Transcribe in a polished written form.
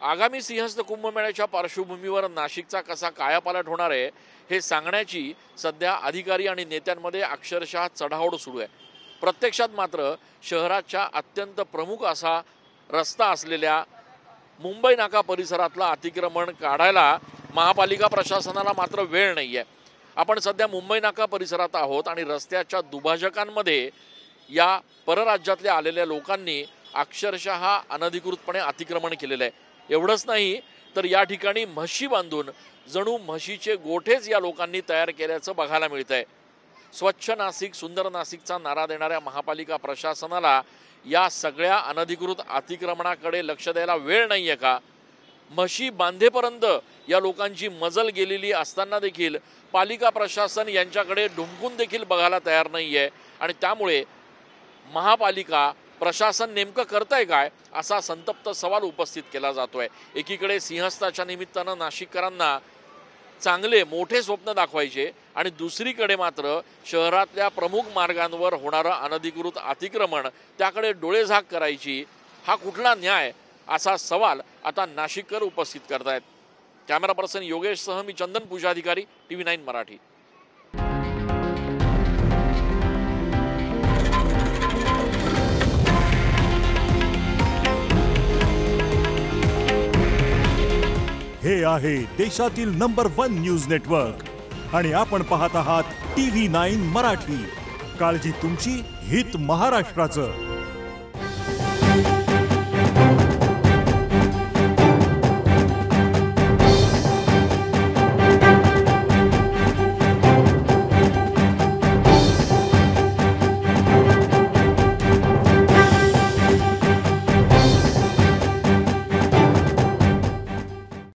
आगामी सिंहस्थ कुंभमेळ्याच्या पार्श्वभूमीवर नाशिकचा कसा कायापालट होणार आहे हे सांगण्याची सध्या अधिकारी आणि नेत्यांमध्ये अक्षरशः चढाओढ सुरू आहे। प्रत्यक्षात मात्र शहराच्या अत्यंत प्रमुख असा रस्ता असलेल्या मुंबई नाका परिसरातला अतिक्रमण काढायला महापालिका प्रशासनाला मात्र वेळ नाहीये। आपण सध्या मुंबई नाका परिसरात आहोत आणि रस्त्याच्या दुभाजकांमध्ये या परराज्यातल्या आलेल्या लोकांनी अक्षरशः अनधिकृतपणे अतिक्रमण केलेलं आहे। एवढंच नाही तर या ठिकाणी म्हशी बांधून जणू म्हशीचे गोठेच या लोकांनी तयार केल्याचं बघायला मिळतंय। स्वच्छ नाशिक सुंदर नाशिकचा नारा देणाऱ्या महापालिका प्रशासनाला या सगळ्या अनधिकृत अतिक्रमणाकडे लक्ष द्यायला वेळ नाहीये का? म्हशी बांधेपर्यंत या लोकांची मजल गेलेली असताना देखील पालिका प्रशासन यांच्याकडे ढुंकून देखील बघायला तयार नाहीये आणि त्यामुळे महापालिका प्रशासन नेमकं करतंय काय असा संतप्त सवाल उपस्थित केला जातोय। एकीकडे सिंहस्थाच्या निमित्तानं नाशिककरांना चांगले मोठे स्वप्न दाखवायचे आणि दुसरीकडे मात्र शहरातल्या प्रमुख मार्गांवर होणारं अनधिकृत अतिक्रमण त्याकडे डोळेझाक करायची, हा कुठला न्याय असा सवाल आता नाशिककर उपस्थित करतायत। कॅमेरा पर्सन योगेशसह मी चंदन पूजाधिकारी, TV9 मराठी। हे आहे देशातील नंबर 1 न्यूज नेटवर्क आणि आपण पाहत आहात TV9 मराठी। काळजी तुमची, हित महाराष्ट्राचं।